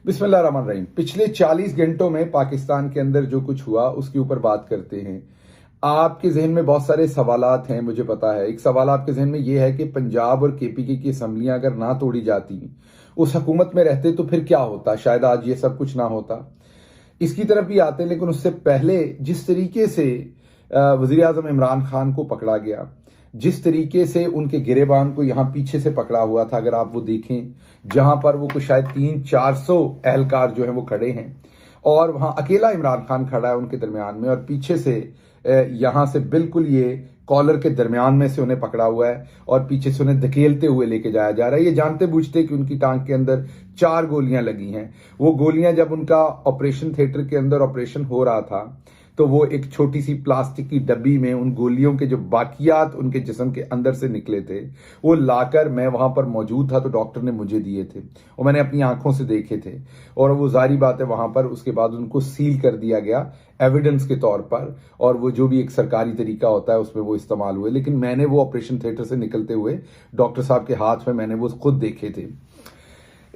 बिस्मिल्लाहिर्रहमानिर्रहीम। पिछले 40 घंटों में पाकिस्तान के अंदर जो कुछ हुआ उसके ऊपर बात करते हैं। आपके जहन में बहुत सारे सवालात हैं, मुझे पता है। एक सवाल आपके जहन में यह है कि पंजाब और केपीके की असम्बलियां अगर ना तोड़ी जाती, उस हुकूमत में रहते तो फिर क्या होता, शायद आज ये सब कुछ ना होता। इसकी तरफ भी आते हैं, लेकिन उससे पहले जिस तरीके से वजीर आजम इमरान खान को पकड़ा गया, जिस तरीके से उनके गिरेबान को यहां पीछे से पकड़ा हुआ था, अगर आप वो देखें, जहां पर वो कुछ शायद 300-400 एहलकार जो है वो खड़े हैं और वहां अकेला इमरान खान खड़ा है उनके दरमियान में, और पीछे से यहां से बिल्कुल ये कॉलर के दरमियान में से उन्हें पकड़ा हुआ है और पीछे से उन्हें धकेलते हुए लेके जाया जा रहा है। ये जानते बूझते कि उनकी टांग के अंदर 4 गोलियां लगी हैं। वो गोलियां जब उनका ऑपरेशन थिएटर के अंदर ऑपरेशन हो रहा था तो वो एक छोटी सी प्लास्टिक की डब्बी में उन गोलियों के जो बाकियात उनके जिस्म के अंदर से निकले थे वो लाकर, मैं वहां पर मौजूद था तो डॉक्टर ने मुझे दिए थे और मैंने अपनी आंखों से देखे थे। और वो जारी बात है, वहां पर उसके बाद उनको सील कर दिया गया एविडेंस के तौर पर, और वो जो भी एक सरकारी तरीका होता है उसमें वो इस्तेमाल हुए। लेकिन मैंने वो ऑपरेशन थिएटर से निकलते हुए डॉक्टर साहब के हाथ में मैंने वो खुद देखे थे।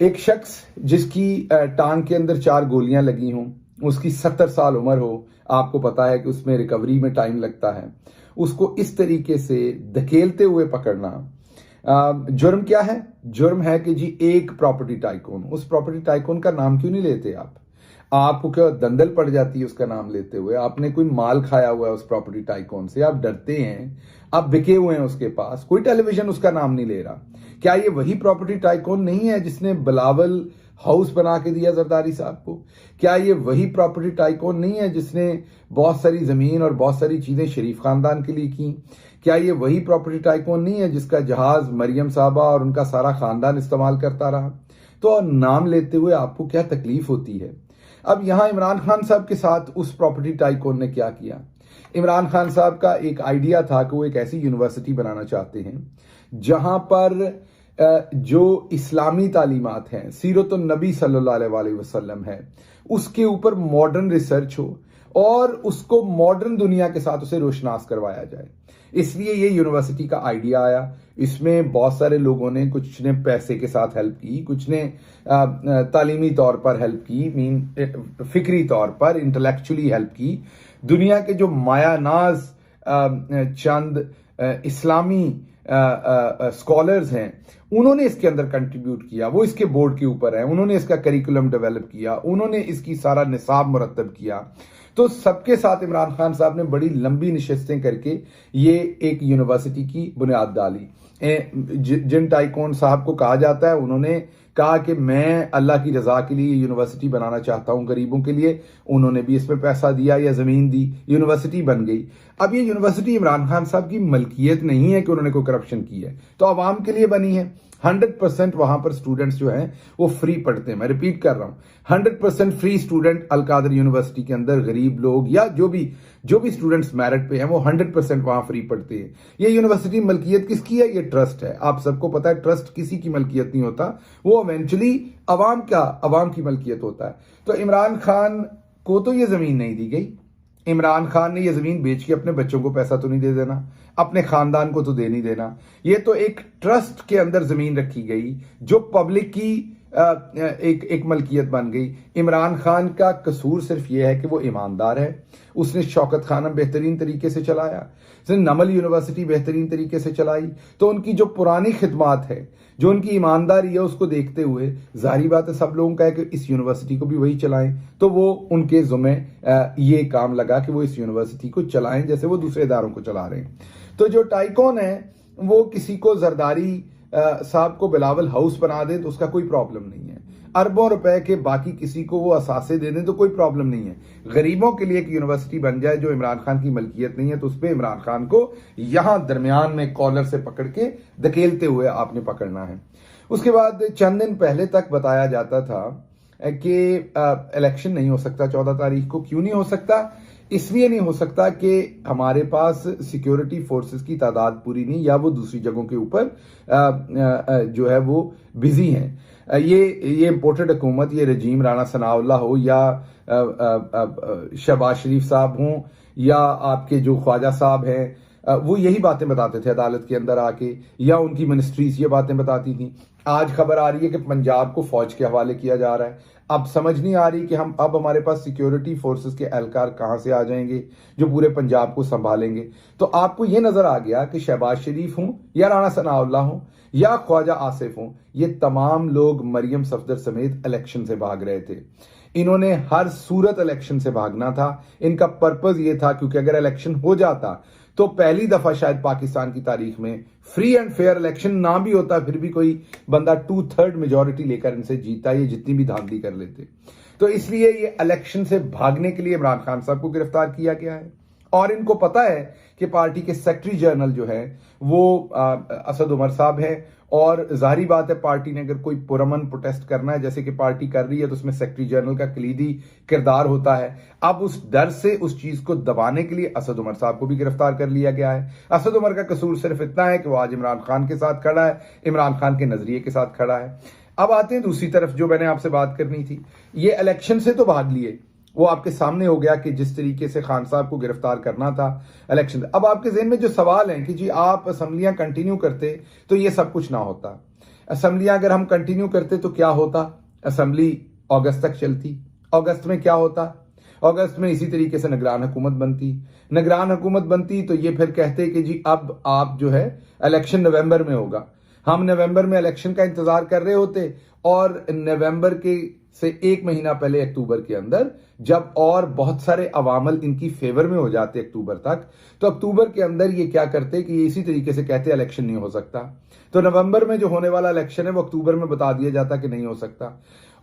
एक शख्स जिसकी टांग के अंदर 4 गोलियां लगी हों, उसकी 70 साल उम्र हो, आपको पता है कि उसमें रिकवरी में टाइम लगता है, उसको इस तरीके से धकेलते हुए पकड़ना जुर्म क्या है? जुर्म है कि जी एक प्रॉपर्टी टाइकून, उस प्रॉपर्टी टाइकून का नाम क्यों नहीं लेते आप? आपको क्या दंदल पड़ जाती है उसका नाम लेते हुए? आपने कोई माल खाया हुआ है उस प्रॉपर्टी टाइकून से, आप डरते हैं, आप बिके हुए हैं उसके पास, कोई टेलीविजन उसका नाम नहीं ले रहा। क्या ये वही प्रॉपर्टी टाइकून नहीं है जिसने बिलावल हाउस बना के दिया जरदारी साहब को? क्या ये वही प्रॉपर्टी टाइकून नहीं है जिसने बहुत सारी जमीन और बहुत सारी चीजें शरीफ खानदान के लिए की? क्या ये वही प्रॉपर्टी टाइकून नहीं है जिसका जहाज मरियम साहबा और उनका सारा खानदान इस्तेमाल करता रहा? तो नाम लेते हुए आपको क्या तकलीफ होती है? अब यहां इमरान खान साहब के साथ उस प्रॉपर्टी टाइकून ने क्या किया? इमरान खान साहब का एक आइडिया था कि वो एक ऐसी यूनिवर्सिटी बनाना चाहते हैं जहां पर जो इस्लामी तालीमात हैं, सीरतुन नबी सल्लल्लाहु अलैहि वसल्लम है, उसके ऊपर मॉडर्न रिसर्च हो और उसको मॉडर्न दुनिया के साथ उसे रोशनास करवाया जाए। इसलिए ये यूनिवर्सिटी का आइडिया आया। इसमें बहुत सारे लोगों ने, कुछ ने पैसे के साथ हेल्प की, कुछ ने तालीमी तौर पर हेल्प की, फिक्री तौर पर, इंटेलेक्चुअली हेल्प की। दुनिया के जो मायानाज चंद इस्लामी स्कॉलर्स हैं, उन्होंने इसके अंदर कंट्रीब्यूट किया, वो इसके बोर्ड के ऊपर है, उन्होंने इसका करिकुलम डेवलप किया, उन्होंने इसकी सारा निसाब मुरतब किया। तो सबके साथ इमरान खान साहब ने बड़ी लंबी नशिस्तें करके ये एक यूनिवर्सिटी की बुनियाद डाली। जिन टाइकून साहब को कहा जाता है, उन्होंने कहा कि मैं अल्लाह की रजा के लिए यूनिवर्सिटी बनाना चाहता हूं गरीबों के लिए। उन्होंने भी इसमें पैसा दिया या जमीन दी, यूनिवर्सिटी बन गई। अब ये यूनिवर्सिटी इमरान खान साहब की मलकियत नहीं है कि उन्होंने कोई करप्शन की है, तो आवाम के लिए बनी है। 100% वहां पर स्टूडेंट्स जो हैं वो फ्री पढ़ते हैं। मैं रिपीट कर रहा हूं, 100% फ्री स्टूडेंट अलकादर यूनिवर्सिटी के अंदर, गरीब लोग या जो भी स्टूडेंट्स मेरिट पे हैं वो 100% वहां फ्री पढ़ते हैं। ये यूनिवर्सिटी मलकियत किसकी है? ये ट्रस्ट है। आप सबको पता है ट्रस्ट किसी की मलकियत नहीं होता, वो इवेंचुअली अवाम की मलकियत होता है। तो इमरान खान को तो ये जमीन नहीं दी गई। इमरान खान ने ये जमीन बेच के अपने बच्चों को पैसा तो नहीं दे देना, अपने खानदान को तो दे नहीं देना। ये तो एक ट्रस्ट के अंदर जमीन रखी गई जो पब्लिक की एक मलकियत बन गई। इमरान खान का कसूर सिर्फ यह है कि वो ईमानदार है। उसने शौकत खाना बेहतरीन तरीके से चलाया, उसने नमल यूनिवर्सिटी बेहतरीन तरीके से चलाई। तो उनकी जो पुरानी खिदमात है, जो उनकी ईमानदारी है, उसको देखते हुए जाहिर बात है सब लोगों का है कि इस यूनिवर्सिटी को भी वही चलाएं। तो वो उनके जुम्मे ये काम लगा कि वो इस यूनिवर्सिटी को चलाएं जैसे वो दूसरे इदारों को चला रहे हैं। तो जो टाइकून है वो किसी को जरदारी साहब को बिलावल हाउस बना दे तो उसका कोई प्रॉब्लम नहीं है। अरबों रुपए के बाकी किसी को वो असासे दे दें तो कोई प्रॉब्लम नहीं है। गरीबों के लिए एक यूनिवर्सिटी बन जाए जो इमरान खान की मलकियत नहीं है, तो उस पर इमरान खान को यहां दरमियान में कॉलर से पकड़ के धकेलते हुए आपने पकड़ना है। उसके बाद चंद दिन पहले तक बताया जाता था कि इलेक्शन नहीं हो सकता 14 तारीख को। क्यों नहीं हो सकता? इसलिए नहीं हो सकता कि हमारे पास सिक्योरिटी फोर्सेस की तादाद पूरी नहीं, या वो दूसरी जगहों के ऊपर जो है वो बिजी हैं। ये इम्पोर्टेड हुकूमत, ये रजीम राणा सनाउल्लाह हो या शहबाज शरीफ साहब हों या आपके जो ख्वाजा साहब हैं, वो यही बातें बताते थे अदालत के अंदर आके, या उनकी मिनिस्ट्रीज ये बातें बताती थी आज खबर आ रही है कि पंजाब को फौज के हवाले किया जा रहा है। अब समझ नहीं आ रही कि हम अब हमारे पास सिक्योरिटी फोर्सेस के एहलकार कहां से आ जाएंगे जो पूरे पंजाब को संभालेंगे। तो आपको यह नजर आ गया कि शहबाज शरीफ हूं या राणा सनाउल्लाह हूं या ख्वाजा आसिफ हूं, ये तमाम लोग मरियम सफदर समेत इलेक्शन से भाग रहे थे। इन्होंने हर सूरत इलेक्शन से भागना था। इनका पर्पज ये था क्योंकि अगर इलेक्शन हो जाता तो पहली दफा शायद पाकिस्तान की तारीख में फ्री एंड फेयर इलेक्शन ना भी होता, फिर भी कोई बंदा 2/3 मेजोरिटी लेकर इनसे जीता, ये जितनी भी धांधली कर लेते। तो इसलिए ये इलेक्शन से भागने के लिए इमरान खान साहब को गिरफ्तार किया गया है। और इनको पता है कि पार्टी के सेक्रेटरी जनरल जो है वो असद उमर साहब है, और जाहिर बात है पार्टी ने अगर कोई पुरअमन प्रोटेस्ट करना है जैसे कि पार्टी कर रही है तो उसमें सेक्रेटरी जनरल का कलीदी किरदार होता है। अब उस डर से उस चीज को दबाने के लिए असद उमर साहब को भी गिरफ्तार कर लिया गया है। असद उमर का कसूर सिर्फ इतना है कि वो आज इमरान खान के साथ खड़ा है, इमरान खान के नजरिए के साथ खड़ा है। अब आते हैं दूसरी तरफ, जो मैंने आपसे बात करनी थी, ये इलेक्शन से तो भाग लिए, वो आपके सामने हो गया कि जिस तरीके से खान साहब को गिरफ्तार करना था इलेक्शन। अब आपके ज़हन में जो सवाल है कि जी आप असेंबलियां कंटिन्यू करते तो ये सब कुछ ना होता। असेंबलियां अगर हम कंटिन्यू करते तो क्या होता? असेंबली अगस्त तक चलती। अगस्त में क्या होता? अगस्त में इसी तरीके से निगरान हुकूमत बनती। निगरान हुकूमत बनती तो ये फिर कहते कि जी अब आप जो है इलेक्शन नवंबर में होगा। हम नवंबर में इलेक्शन का इंतजार कर रहे होते, और नवंबर के से एक महीना पहले अक्टूबर के अंदर जब और बहुत सारे अवामल इनकी फेवर में हो जाते अक्टूबर तक, तो अक्टूबर के अंदर ये क्या करते कि ये इसी तरीके से कहते इलेक्शन नहीं हो सकता। तो नवंबर में जो होने वाला इलेक्शन है वो अक्टूबर में बता दिया जाता कि नहीं हो सकता।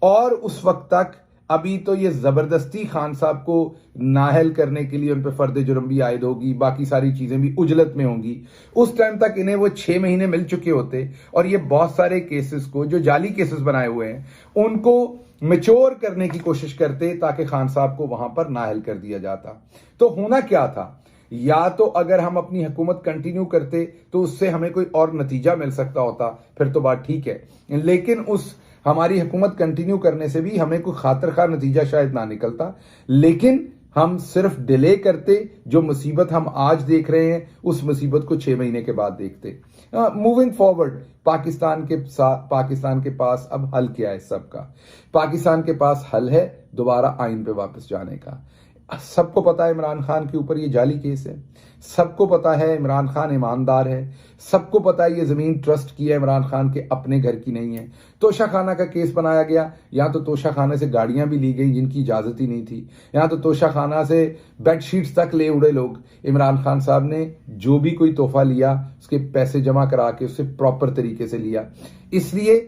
और उस वक्त तक अभी तो ये जबरदस्ती खान साहब को नाहल करने के लिए उन पर फर्द जुर्म भी आयद होगी, बाकी सारी चीजें भी उजलत में होंगी। उस टाइम तक इन्हें वो 6 महीने मिल चुके होते, और ये बहुत सारे केसेस को जो जाली केसेस बनाए हुए हैं उनको मैच्योर करने की कोशिश करते ताकि खान साहब को वहां पर नाहल कर दिया जाता। तो होना क्या था? या तो अगर हम अपनी हुकूमत कंटिन्यू करते तो उससे हमें कोई और नतीजा मिल सकता होता, फिर तो बात ठीक है, लेकिन उस हमारी हुकूमत कंटिन्यू करने से भी हमें कोई खातिर खा नतीजा शायद ना निकलता, लेकिन हम सिर्फ डिले करते। जो मुसीबत हम आज देख रहे हैं उस मुसीबत को 6 महीने के बाद देखते। मूविंग फॉरवर्ड, पाकिस्तान के पास अब हल क्या है? सबका पाकिस्तान के पास हल है दोबारा आइन पे वापस जाने का। सबको पता है इमरान खान के ऊपर ये जाली केस है, सबको पता है इमरान खान ईमानदार है, सबको पता है ये जमीन ट्रस्ट की है इमरान खान के अपने घर की नहीं है। तोशा खाना का केस बनाया गया, यहाँ तो तोशा खाने से गाड़ियां भी ली गई जिनकी इजाजत ही नहीं थी, यहाँ तो तोशा खाना से बेडशीट्स तक ले उड़े लोग। इमरान खान साहब ने जो भी कोई तोहफा लिया उसके पैसे जमा करा के उससे प्रॉपर तरीके से लिया। इसलिए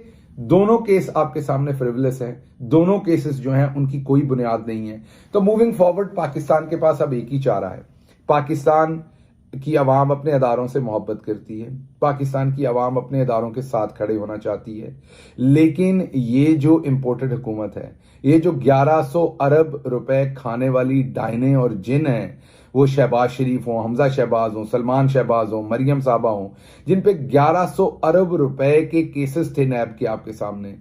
दोनों केस आपके सामने फ्रिवलेस हैं, दोनों केसेस जो हैं उनकी कोई बुनियाद नहीं है। तो मूविंग फॉरवर्ड पाकिस्तान के पास अब एक ही चारा है। पाकिस्तान की आवाम अपने अदारों से मोहब्बत करती है, पाकिस्तान की आवाम अपने अदारों के साथ खड़े होना चाहती है, लेकिन ये जो इम्पोर्टेड हुकूमत है, ये जो 1100 अरब रुपए खाने वाली डायने और जिन है, वो शहबाज शरीफ हो, हमजा शहबाज हो, सलमान शहबाज हो, मरियम साहबा हो, जिन पे 1100 अरब रुपए के केसेस थे नैब के आपके सामने,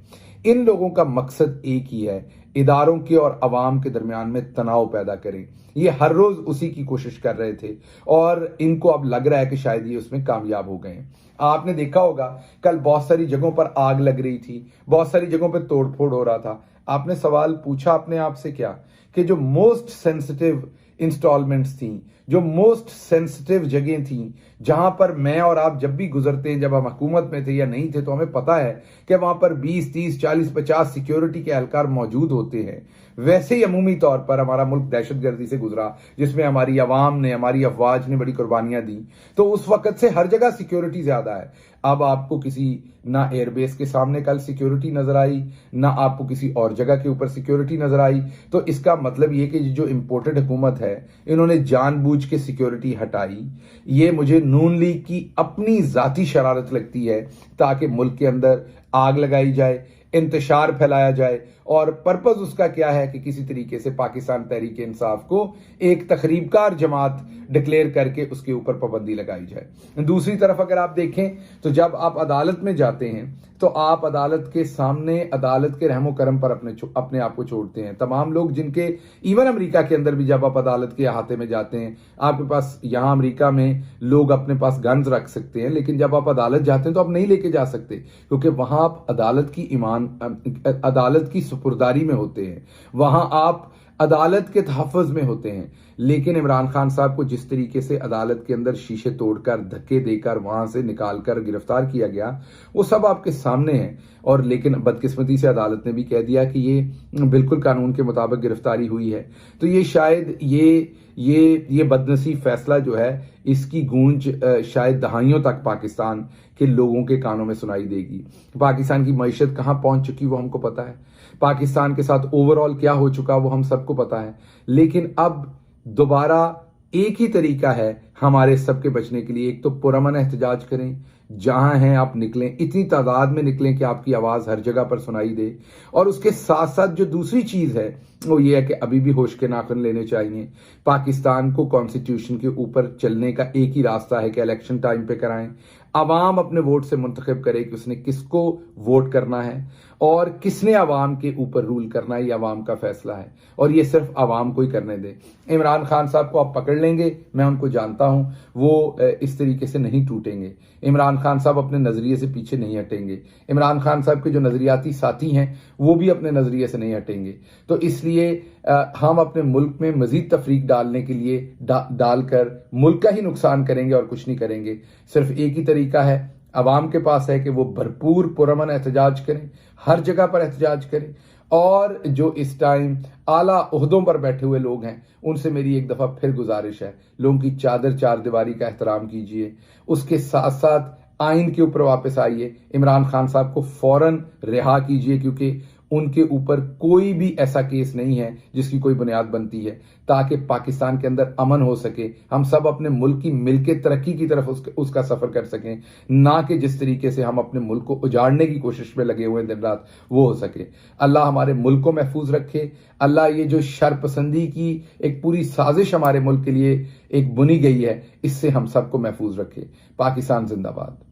इन लोगों का मकसद एक ही है, इदारों के और अवाम के दरमियान में तनाव पैदा करें। ये हर रोज उसी की कोशिश कर रहे थे और इनको अब लग रहा है कि शायद ये उसमें कामयाब हो गए हैं। आपने देखा होगा कल बहुत सारी जगहों पर आग लग रही थी, बहुत सारी जगहों पर तोड़फोड़ हो रहा था। आपने सवाल पूछा अपने आप से क्या कि जो मोस्ट सेंसिटिव इंस्टॉलमेंट्स थी, जो मोस्ट सेंसिटिव जगह थी, जहां पर मैं और आप जब भी गुजरते हैं, जब हम हुकूमत में थे या नहीं थे, तो हमें पता है कि वहां पर 20, 30, 40, 50 सिक्योरिटी के एहलकार मौजूद होते हैं। वैसे ही अमूमी तौर पर हमारा मुल्क दहशतगर्दी से गुजरा, जिसमें हमारी अवाम ने, हमारी अफवाज ने बड़ी कुर्बानियां दी, तो उस वक्त से हर जगह सिक्योरिटी ज्यादा है। अब आपको किसी ना एयरबेस के सामने कल सिक्योरिटी नजर आई, ना आपको किसी और जगह के ऊपर सिक्योरिटी नजर आई। तो इसका मतलब ये कि जो इंपोर्टेड हुकूमत है, इन्होंने जानबूझ के सिक्योरिटी हटाई। ये मुझे नून लीग की अपनी जाती शरारत लगती है ताकि मुल्क के अंदर आग लगाई जाए, इंतशार फैलाया जाए और पर्पस उसका क्या है कि किसी तरीके से पाकिस्तान तहरीक इंसाफ को एक तखरीबकार जमात डिक्लेयर करके उसके ऊपर पाबंदी लगाई जाए। दूसरी तरफ अगर आप देखें तो जब आप अदालत में जाते हैं तो आप अदालत के सामने अदालत के रहमो करम पर अपने आप को छोड़ते हैं। तमाम लोग जिनके इवन अमेरिका के अंदर भी जब आप अदालत के अहाते में जाते हैं, आपके पास यहां अमेरिका में लोग अपने पास गन्स रख सकते हैं, लेकिन जब आप अदालत जाते हैं तो आप नहीं लेके जा सकते, क्योंकि वहां आप अदालत की सुपुर्दारी में होते हैं, वहां आप अदालत के तहफ़्फ़ुज़ में होते हैं। लेकिन इमरान खान साहब को जिस तरीके से अदालत के अंदर शीशे तोड़कर, धक्के देकर, वहां से निकालकर गिरफ्तार किया गया, वो सब आपके सामने है। और लेकिन बदकिस्मती से अदालत ने भी कह दिया कि ये बिल्कुल कानून के मुताबिक गिरफ्तारी हुई है। तो ये शायद ये बदनसीब फैसला जो है, इसकी गूंज शायद दहाइयों तक पाकिस्तान के लोगों के कानों में सुनाई देगी। पाकिस्तान की मईशत कहां पहुंच चुकी वो हमको पता है, पाकिस्तान के साथ ओवरऑल क्या हो चुका वो हम सबको पता है। लेकिन अब दोबारा एक ही तरीका है हमारे सबके बचने के लिए, एक तो पुरअमन एहतजाज करें, जहां हैं आप निकलें, इतनी तादाद में निकलें कि आपकी आवाज हर जगह पर सुनाई दे। और उसके साथ साथ जो दूसरी चीज है वो ये है कि अभी भी होश के नाखून लेने चाहिए। पाकिस्तान को कॉन्स्टिट्यूशन के ऊपर चलने का एक ही रास्ता है कि इलेक्शन टाइम पे कराएं, अवाम अपने वोट से मुंतखब करे कि उसने किसको वोट करना है और किसने अवाम के ऊपर रूल करना है। ये अवाम का फैसला है और ये सिर्फ अवाम को ही करने दे। इमरान खान साहब को आप पकड़ लेंगे, मैं उनको जानता हूं, वो इस तरीके से नहीं टूटेंगे। इमरान खान साहब अपने नजरिए से पीछे नहीं हटेंगे। इमरान खान साहब के जो नजरियाती साथी हैं वो भी अपने नजरिए से नहीं हटेंगे। तो इसलिए हम अपने मुल्क में मजीद तफरीक डालने के लिए डालकर मुल्क का ही नुकसान करेंगे और कुछ नहीं करेंगे। सिर्फ एक ही तरीका है अवाम के पास है कि वो भरपूर पुरअमन एहतजाज करें, हर जगह पर एहतजाज करें। और जो इस टाइम आला ओहदों पर बैठे हुए लोग हैं उनसे मेरी एक दफा फिर गुजारिश है, लोगों की चादर चार दीवारी का एहतराम कीजिए, उसके साथ साथ आइन के ऊपर वापस आइए। इमरान खान साहब को फौरन रिहा कीजिए, क्योंकि उनके ऊपर कोई भी ऐसा केस नहीं है जिसकी कोई बुनियाद बनती है, ताकि पाकिस्तान के अंदर अमन हो सके, हम सब अपने मुल्क की मिलके तरक्की की तरफ उसका सफर कर सकें, ना कि जिस तरीके से हम अपने मुल्क को उजाड़ने की कोशिश में लगे हुए दिन रात वो हो सके। अल्लाह हमारे मुल्क को महफूज रखे। अल्लाह ये जो शरपसंदी की एक पूरी साजिश हमारे मुल्क के लिए एक बुनी गई है, इससे हम सबको महफूज रखे। पाकिस्तान जिंदाबाद।